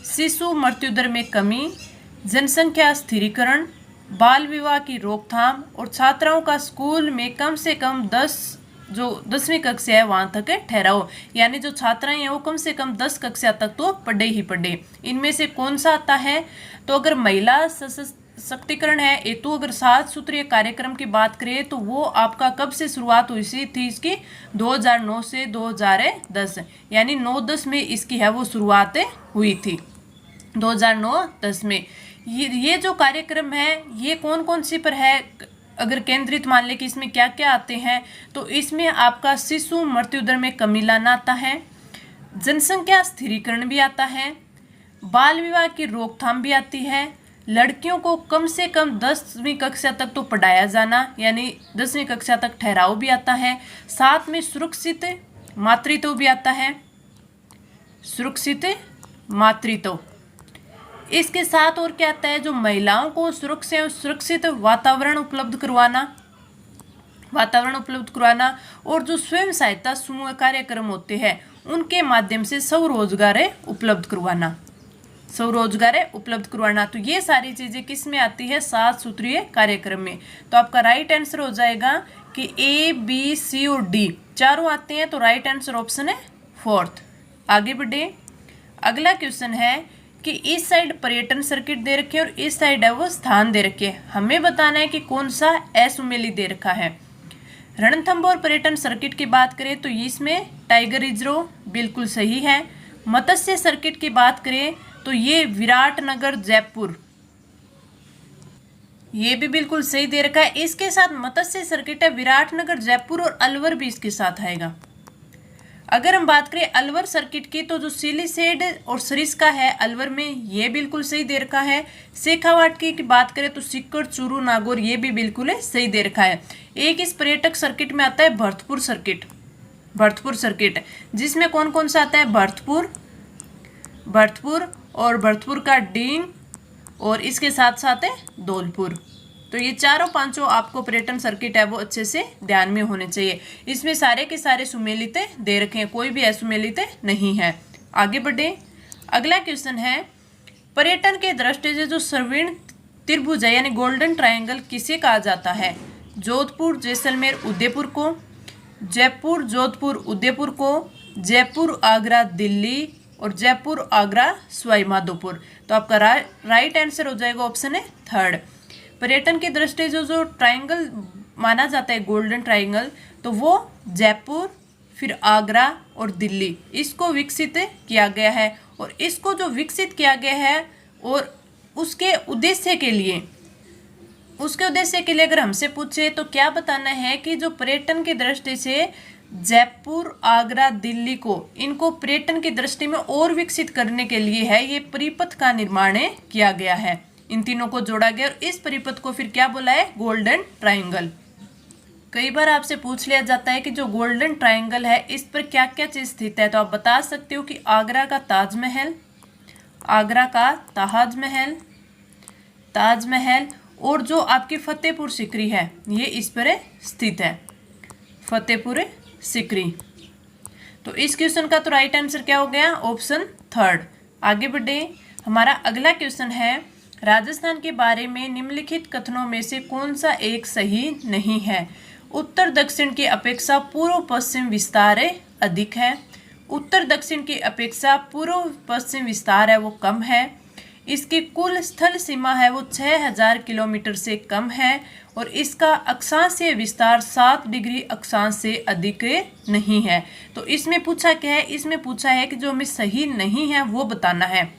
शिशु मृत्यु दर में कमी, जनसंख्या स्थिरीकरण, बाल विवाह की रोकथाम और छात्राओं का स्कूल में कम से कम 10वीं कक्षा है वहां तक ठहराओ। यानी जो छात्राएं हैं वो कम से कम 10 कक्षा तक तो पढ़े ही पढ़े। इनमें से कौन सा आता है। तो अगर महिला सशक्तिकरण है ये तो अगर 7 सूत्रीय कार्यक्रम की बात करें तो वो आपका कब से शुरुआत हुई थी इसकी 2009 से 2010 यानी 9-10 में इसकी है वो शुरुआत हुई थी 2009-10 में। ये जो कार्यक्रम है ये कौन कौन सी पर है अगर केंद्रित मान ले कि इसमें क्या क्या आते हैं तो इसमें आपका शिशु मृत्यु दर में कमी लाना आता है, जनसंख्या स्थिरीकरण भी आता है, बाल विवाह की रोकथाम भी आती है, लड़कियों को कम से कम 10वीं कक्षा तक तो पढ़ाया जाना यानी 10वीं कक्षा तक ठहराव भी आता है, साथ में सुरक्षित मातृत्व भी आता है, सुरक्षित मातृत्व। इसके साथ और क्या आता है जो महिलाओं को सुरक्षित वातावरण उपलब्ध करवाना और जो स्वयं सहायता समूह कार्यक्रम होते हैं उनके माध्यम से स्वरोजगार उपलब्ध करवाना। तो ये सारी चीजें किस में आती है 7 सूत्रीय कार्यक्रम में। तो आपका राइट आंसर हो जाएगा कि A, B, C और D चारों आते हैं। तो राइट आंसर ऑप्शन है 4th। आगे बढ़े अगला क्वेश्चन है कि इस साइड पर्यटन सर्किट दे रखे और इस साइड है वो स्थान दे रखे। हमें बताना है कि कौन सा असुमेली दे रखा है। रणथंभौर पर्यटन सर्किट की बात करें तो इसमें टाइगर रिजर्व बिल्कुल सही है। मत्स्य सर्किट की बात करें तो ये विराटनगर जयपुर ये भी बिल्कुल सही दे रखा है। इसके साथ मत्स्य सर्किट है विराटनगर जयपुर और अलवर भी इसके साथ आएगा। अगर हम बात करें अलवर सर्किट की तो जो सिलीसेड और सरिस्का है अलवर में ये बिल्कुल सही दे रखा है। शेखावाटी की बात करें तो सिक्कर, चूरू, नागौर ये भी बिल्कुल सही दे रखा है। एक इस पर्यटक सर्किट में आता है भरतपुर सर्किट जिसमें कौन कौन सा आता है भरतपुर और भरतपुर का डींग और इसके साथ साथ है धौलपुर। तो ये चारों पांचों आपको पर्यटन सर्किट है वो अच्छे से ध्यान में होने चाहिए। इसमें सारे के सारे सुमेलित दे रखे हैं, कोई भी असुमेलित नहीं है। आगे बढ़े अगला क्वेश्चन है पर्यटन के दृष्टि से जो स्वर्ण त्रिभुज है यानी गोल्डन ट्रायंगल किसे कहा जाता है। जोधपुर जैसलमेर उदयपुर को, जयपुर जोधपुर उदयपुर को, जयपुर आगरा दिल्ली और जयपुर आगरा सवाई माधोपुर। तो आपका राइट आंसर हो जाएगा ऑप्शन है 3rd। पर्यटन की दृष्टि जो ट्रायंगल माना जाता है गोल्डन ट्रायंगल तो वो जयपुर फिर आगरा और दिल्ली इसको विकसित किया गया है। और इसको जो विकसित किया गया है और उसके उद्देश्य के लिए अगर हमसे पूछे तो क्या बताना है कि जो पर्यटन की दृष्टि से जयपुर आगरा दिल्ली को इनको पर्यटन की दृष्टि में और विकसित करने के लिए है ये परिपथ का निर्माण किया गया है। इन तीनों को जोड़ा गया और इस परिपथ को फिर क्या बोला है गोल्डन ट्रायंगल। कई बार आपसे पूछ लिया जाता है कि जो गोल्डन ट्रायंगल है इस पर क्या क्या चीज स्थित है। तो आप बता सकते हो कि आगरा का ताजमहल और जो आपकी फतेहपुर सिकरी है ये इस पर स्थित है फतेहपुर सिकरी। तो इस क्वेश्चन का तो राइट आंसर क्या हो गया ऑप्शन 3rd। आगे बढ़े हमारा अगला क्वेश्चन है राजस्थान के बारे में निम्नलिखित कथनों में से कौन सा एक सही नहीं है। उत्तर दक्षिण की अपेक्षा पूर्व पश्चिम विस्तार अधिक है, उत्तर दक्षिण की अपेक्षा पूर्व पश्चिम विस्तार है वो कम है, इसकी कुल स्थल सीमा है वो 6000 किलोमीटर से कम है और इसका अक्षांशीय विस्तार 7 डिग्री अक्षांश से अधिक नहीं है। तो इसमें पूछा क्या है, इसमें पूछा है कि जो हमें सही नहीं है वो बताना है।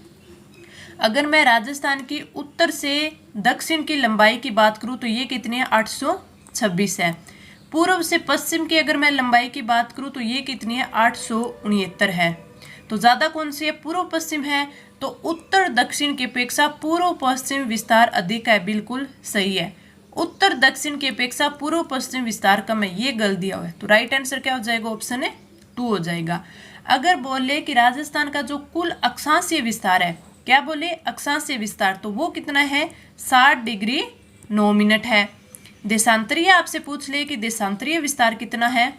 अगर मैं राजस्थान की उत्तर से दक्षिण की लंबाई की बात करूं तो ये कितनी है, 826 है। पूर्व से पश्चिम की अगर मैं लंबाई की बात करूं तो ये कितनी है, 869 है। तो ज़्यादा कौन सी है, पूर्व पश्चिम है। तो उत्तर दक्षिण की अपेक्षा पूर्व पश्चिम विस्तार अधिक है, बिल्कुल सही है। उत्तर दक्षिण की अपेक्षा पूर्व पश्चिम विस्तार कम है, ये गलत दिया हुआ है। तो राइट आंसर क्या हो जाएगा, ऑप्शन है 2 हो जाएगा। अगर बोले कि राजस्थान का जो कुल अक्षांशीय विस्तार है, क्या बोले, अक्षांशीय विस्तार, तो वो कितना है, 60 डिग्री 9 मिनट है। देशांतरीय आपसे पूछ ले कि देशांतरीय विस्तार कितना है,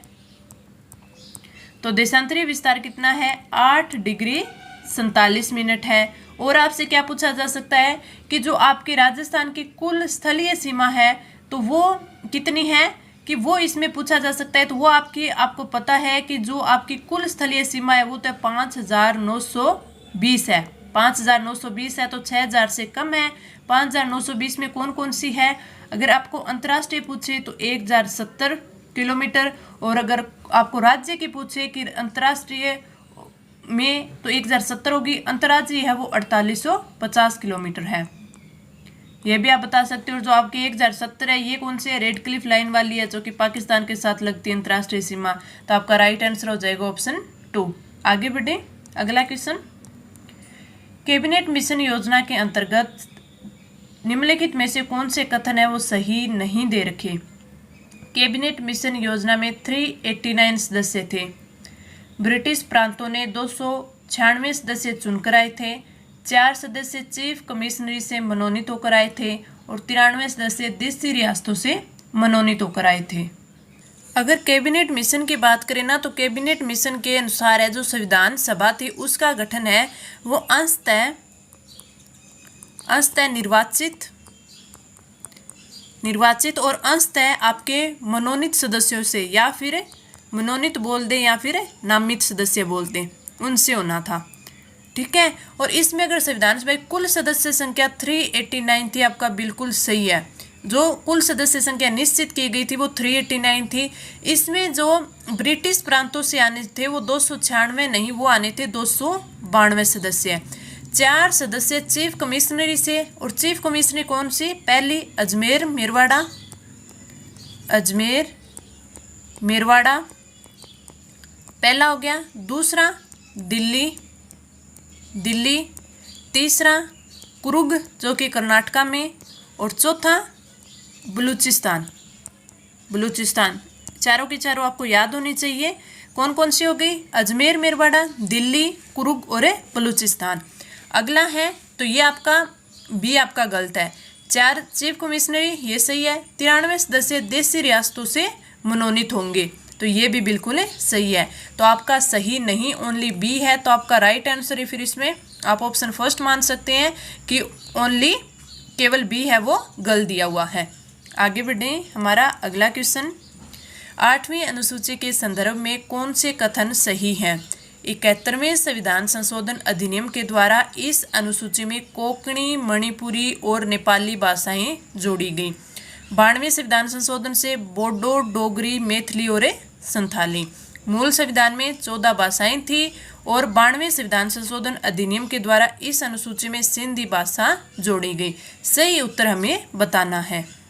तो देशांतरीय विस्तार कितना है, 8 डिग्री 47 मिनट है। और आपसे क्या पूछा जा सकता है कि जो आपके राजस्थान की कुल स्थलीय सीमा है तो वो कितनी है, कि वो इसमें पूछा जा सकता है। तो वो आपको पता है कि जो आपकी कुल स्थलीय सीमा है वो तो 5920 है। 5920 है तो 6000 से कम है। 5920 में कौन कौन सी है, अगर आपको अंतर्राष्ट्रीय पूछे तो 1070 किलोमीटर, और अगर आपको राज्य की पूछे कि अंतर्राष्ट्रीय में तो 1070 होगी, अंतर्राज्यीय है वो 4850 किलोमीटर है। ये भी आप बता सकते हो। जो आपकी 1070 है ये कौन सी है, रेड क्लिफ लाइन वाली है जो कि पाकिस्तान के साथ लगती है अंतर्राष्ट्रीय सीमा। तो आपका राइट आंसर हो जाएगा ऑप्शन 2। आगे बढ़े, अगला क्वेश्चन। कैबिनेट मिशन योजना के अंतर्गत निम्नलिखित में से कौन से कथन है वो सही नहीं दे रखे। कैबिनेट मिशन योजना में 389 सदस्य थे। ब्रिटिश प्रांतों ने 296 सदस्य चुनकर आए थे। 4 सदस्य चीफ कमिश्नरी से मनोनीत होकर आए थे और 93 सदस्य देशी रियासतों से मनोनीत होकर आए थे। अगर कैबिनेट मिशन की बात करें ना, तो कैबिनेट मिशन के अनुसार है जो संविधान सभा थी उसका गठन है वो अंशतः निर्वाचित और अंशतः आपके मनोनीत सदस्यों से, या फिर मनोनीत बोल दें या फिर नामित सदस्य बोल दें, उनसे होना था। ठीक है। और इसमें अगर संविधान सभा की कुल सदस्य संख्या 389 थी, आपका बिल्कुल सही है। जो कुल सदस्य संख्या निश्चित की गई थी वो 389 थी। इसमें जो ब्रिटिश प्रांतों से आने थे वो 296 नहीं, वो आने थे 292 सदस्य। 4 सदस्य चीफ कमिश्नरी से, और चीफ कमिश्नरी कौन सी, पहली अजमेर मेरवाड़ा पहला हो गया। दूसरा दिल्ली, तीसरा कुरुग जो कि कर्नाटका में, और चौथा बलूचिस्तान। चारों की चारों आपको याद होनी चाहिए। कौन कौन सी हो गई, अजमेर, मेरवाड़ा, दिल्ली, कुरुग और बलूचिस्तान। अगला है तो ये आपका बी आपका गलत है। 4 चीफ कमिश्नरी ये सही है। 93 सदस्य देशी रियासतों से मनोनीत होंगे, तो ये भी बिल्कुल सही है। तो आपका सही नहीं, ओनली बी है। तो आपका राइट आंसर है फिर इसमें आप ऑप्शन फर्स्ट मान सकते हैं कि ओनली केवल बी है वो गलत दिया हुआ है। आगे बढ़ें, हमारा अगला क्वेश्चन। 8वीं अनुसूची के संदर्भ में कौन से कथन सही हैं। 71वें संविधान संशोधन अधिनियम के द्वारा इस अनुसूची में कोंकणी, मणिपुरी और नेपाली भाषाएं जोड़ी गई। 92वें संविधान संशोधन से बोडो, डोगरी, मैथिली और संथाली। मूल संविधान में 14 भाषाएं थी और 92वें संविधान संशोधन अधिनियम के द्वारा इस अनुसूची में सिंधी भाषा जोड़ी गई। सही उत्तर हमें बताना है।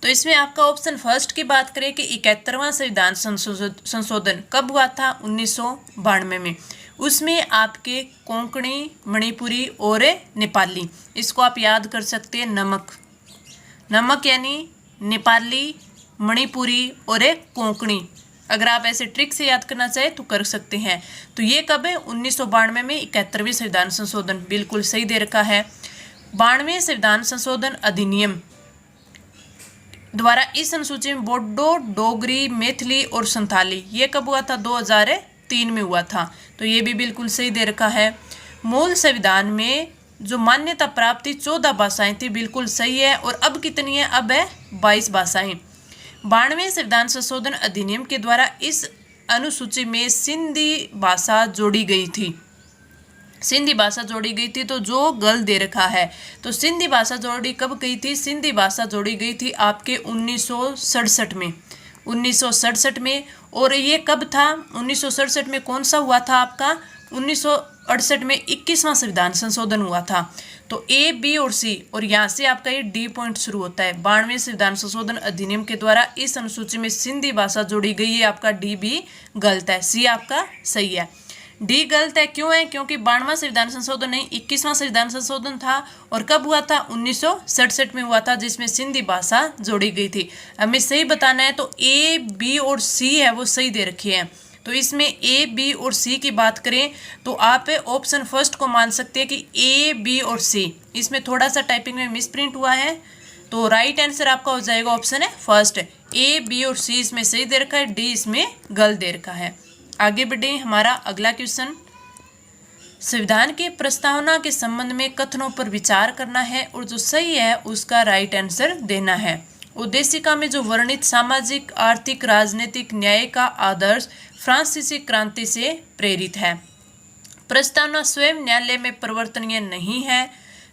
तो इसमें आपका ऑप्शन फर्स्ट की बात करें कि 71वां संविधान संशोधन कब हुआ था, 1992 में। उसमें आपके कोंकणी, मणिपुरी और नेपाली, इसको आप याद कर सकते हैं नमक यानी नेपाली, मणिपुरी और कोंकणी। अगर आप ऐसे ट्रिक से याद करना चाहे तो कर सकते हैं। तो ये कब है, 1992 में 71वें संविधान संशोधन, बिल्कुल सही दे रखा है। 92वें संविधान संशोधन अधिनियम द्वारा इस अनुसूची में बोडो, डोगरी, मैथिली और संथाली, ये कब हुआ था, 2003 में हुआ था। तो ये भी बिल्कुल सही दे रखा है। मूल संविधान में जो मान्यता प्राप्त थी 14 भाषाएं थी, बिल्कुल सही है। और अब कितनी है, अब है 22 भाषाएं। 92वें संविधान संशोधन अधिनियम के द्वारा इस अनुसूची में सिंधी भाषा जोड़ी गई थी। सिंधी भाषा जोड़ी गई थी, तो जो गल दे रखा है। तो सिंधी भाषा जोड़ी कब गई थी? सिंधी भाषा जोड़ी गई थी आपके 1967 में, 1967 में। और ये कब था? 1967 में कौन सा हुआ था आपका? 1968 में 21वां संविधान संशोधन हुआ था। तो ए, बी और सी, और यहाँ से आपका ये डी पॉइंट शुरू होता है। 92वें संविधान संशोधन अधिनियम के द्वारा इस अनुसूची में सिंधी भाषा जोड़ी गई है। आपका डी भी गलत है, सी आपका सही है। डी गलत है, क्यों है? क्योंकि 92वां संविधान संशोधन नहीं, 21वां संविधान संशोधन था। और कब हुआ था? 1967 में हुआ था, जिसमें सिंधी भाषा जोड़ी गई थी। हमें सही बताना है, तो ए, बी और सी है वो सही दे रखी है। तो इसमें ए, बी और सी की बात करें तो आप ऑप्शन फर्स्ट को मान सकते हैं कि ए, बी और सी। इसमें थोड़ा सा टाइपिंग में मिसप्रिंट हुआ है, तो राइट आंसर आपका हो जाएगा ऑप्शन है फर्स्ट। ए, बी और सी इसमें सही दे रखा है, डी इसमें गलत दे रखा है। आगे बढ़े, हमारा अगला क्वेश्चन, संविधान की प्रस्तावना के संबंध में कथनों पर विचार करना है और जो सही है उसका राइट आंसर देना है। उद्देशिका में जो वर्णित सामाजिक, आर्थिक, राजनीतिक न्याय का आदर्श फ्रांसीसी क्रांति से प्रेरित है। प्रस्तावना स्वयं न्यायालय में परिवर्तनीय नहीं है।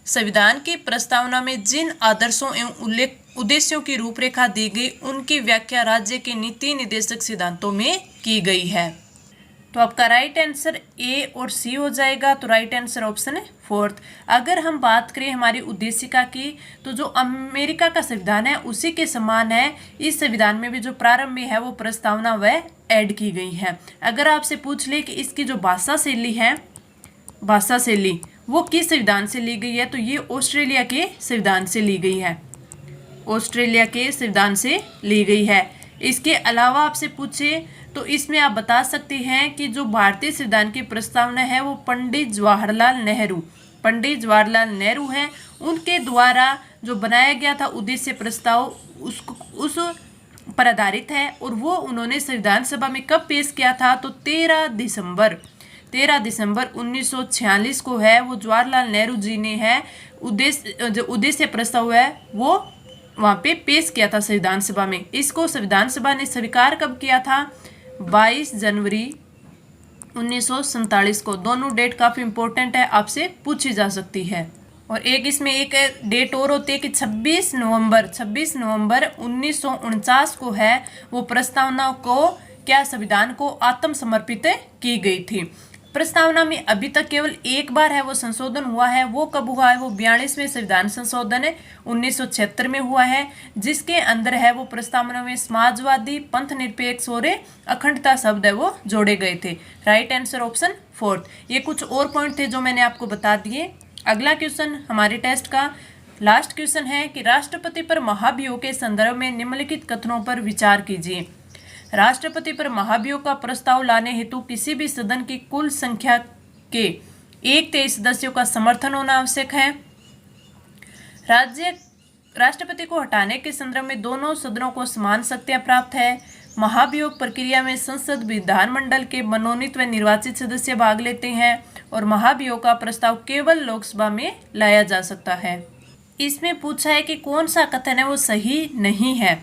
संविधान की प्रस्तावना में जिन आदर्शों एवं उद्देश्यों की रूपरेखा दी गई उनकी व्याख्या राज्य के नीति निर्देशक सिद्धांतों में की गई है। तो आपका राइट आंसर ए और सी हो जाएगा। तो राइट आंसर ऑप्शन है फोर्थ। अगर हम बात करें हमारी उद्देशिका की, तो जो अमेरिका का संविधान है उसी के समान है। इस संविधान में भी जो प्रारंभ में है वो प्रस्तावना वह ऐड की गई है। अगर आपसे पूछ ले कि इसकी जो भाषा शैली है, भाषा शैली वो किस संविधान से ली गई है, तो ये ऑस्ट्रेलिया के संविधान से ली गई है, ऑस्ट्रेलिया के संविधान से ली गई है। इसके अलावा आपसे पूछे तो इसमें आप बता सकते हैं कि जो भारतीय संविधान की प्रस्तावना है वो पंडित जवाहरलाल नेहरू है, उनके द्वारा जो बनाया गया था उद्देश्य प्रस्ताव उस पर आधारित है। और वो उन्होंने संविधान सभा में कब पेश किया था? तो 13 दिसंबर 1946 को है वो जवाहरलाल नेहरू जी ने है जो उद्देश्य प्रस्ताव है वो वहाँ पे पेश किया था संविधान सभा में। इसको संविधान सभा ने स्वीकार कब किया था? 22 जनवरी 1947 को। दोनों डेट काफ़ी इंपॉर्टेंट है, आपसे पूछी जा सकती है। और एक इसमें एक डेट और होती है कि 26 नवंबर 1949 को है वो प्रस्तावना को क्या संविधान को आत्मसमर्पित की गई थी। प्रस्तावना में अभी तक केवल एक बार है वो संशोधन हुआ है। वो कब हुआ है? वो 42वें संविधान संशोधन 1976 में हुआ है, जिसके अंदर है वो प्रस्तावना में समाजवादी, पंथ निरपेक्ष और अखंडता शब्द है वो जोड़े गए थे। Right answer option fourth. ये कुछ और पॉइंट थे जो मैंने आपको बता दिए। अगला क्वेश्चन हमारे टेस्ट का लास्ट क्वेश्चन है कि राष्ट्रपति पर महाभियोग के संदर्भ में निम्नलिखित कथनों पर विचार कीजिए। राष्ट्रपति पर महाभियोग का प्रस्ताव लाने हेतु किसी भी सदन की कुल संख्या के 1/23 सदस्यों का समर्थन होना आवश्यक है। राष्ट्रपति को हटाने के संदर्भ में दोनों सदनों को समान शक्तियां प्राप्त है। महाभियोग प्रक्रिया में संसद, विधानमंडल के मनोनीत व निर्वाचित सदस्य भाग लेते हैं और महाभियोग का प्रस्ताव केवल लोकसभा में लाया जा सकता है। इसमें पूछा है कि कौन सा कथन है वो सही नहीं है,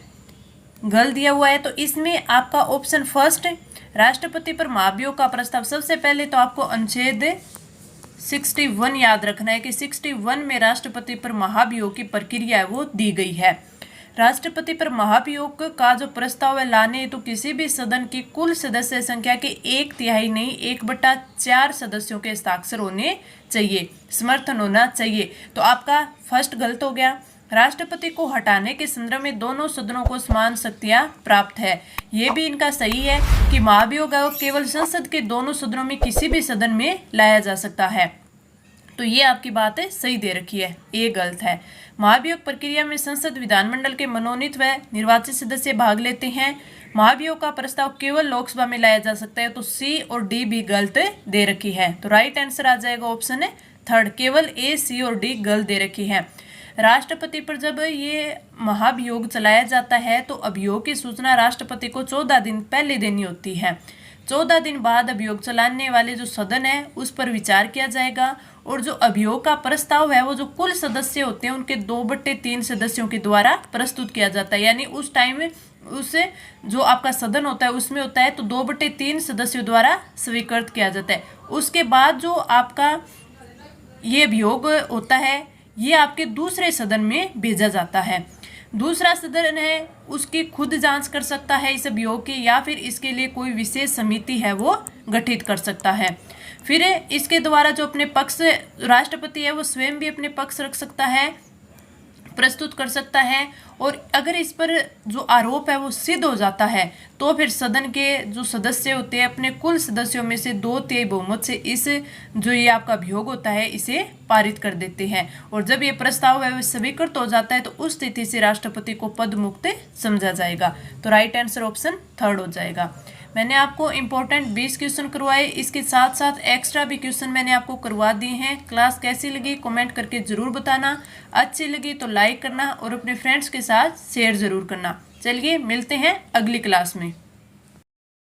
गलत दिया हुआ है। तो इसमें आपका ऑप्शन फर्स्ट, राष्ट्रपति पर महाभियोग का प्रस्ताव। सबसे पहले तो आपको अनुच्छेद 61 याद रखना है कि 61 में राष्ट्रपति पर महाभियोग की प्रक्रिया है वो दी गई है। राष्ट्रपति पर महाभियोग का जो प्रस्ताव है लाने तो किसी भी सदन की कुल सदस्य संख्या के 1/3 नहीं 1/4 सदस्यों के हस्ताक्षर होने चाहिए, समर्थन होना चाहिए। तो आपका फर्स्ट गलत हो गया। राष्ट्रपति को हटाने के संदर्भ में दोनों सदनों को समान शक्तियां प्राप्त है, ये भी इनका सही है कि महाभियोग केवल संसद के दोनों सदनों में किसी भी सदन में लाया जा सकता है। तो ये आपकी बात है सही दे रखी है, ये गलत है। महाभियोग प्रक्रिया में संसद, विधानमंडल के मनोनीत व निर्वाचित सदस्य भाग लेते हैं। महाभियोग का प्रस्ताव केवल लोकसभा में लाया जा सकता है। तो सी और डी भी गलत दे रखी है। तो राइट आंसर आ जाएगा ऑप्शन है थर्ड, केवल ए, सी और डी गलत दे रखी है। राष्ट्रपति पर जब ये महाभियोग चलाया जाता है तो अभियोग की सूचना राष्ट्रपति को 14 दिन पहले देनी होती है। 14 दिन बाद अभियोग चलाने वाले जो सदन है उस पर विचार किया जाएगा और जो अभियोग का प्रस्ताव है वो जो कुल सदस्य होते हैं उनके 2/3 सदस्यों के द्वारा प्रस्तुत किया जाता है। यानी उस टाइम में उससे जो आपका सदन होता है उसमें होता है तो 2/3 सदस्यों द्वारा स्वीकृत किया जाता है। उसके बाद जो आपका ये अभियोग होता है ये आपके दूसरे सदन में भेजा जाता है। दूसरा सदन है उसकी खुद जांच कर सकता है इस अभियोग की, या फिर इसके लिए कोई विशेष समिति है वो गठित कर सकता है। फिर इसके द्वारा जो अपने पक्ष राष्ट्रपति है वो स्वयं भी अपने पक्ष रख सकता है, प्रस्तुत कर सकता है, और अगर इस पर जो आरोप है वो सिद्ध हो जाता है तो फिर सदन के जो सदस्य होते हैं अपने कुल सदस्यों में से 2/3 बहुमत से इस जो ये आपका अभियोग होता है इसे पारित कर देते हैं। और जब ये प्रस्ताव है वो स्वीकृत हो जाता है तो उस स्थिति से राष्ट्रपति को पद मुक्त समझा जाएगा। तो राइट आंसर ऑप्शन 3 हो जाएगा। मैंने आपको इम्पोर्टेंट 20 क्वेश्चन करवाए, इसके साथ साथ एक्स्ट्रा भी क्वेश्चन मैंने आपको करवा दिए हैं। क्लास कैसी लगी कमेंट करके ज़रूर बताना, अच्छी लगी तो लाइक करना और अपने फ्रेंड्स के साथ शेयर ज़रूर करना। चलिए मिलते हैं अगली क्लास में।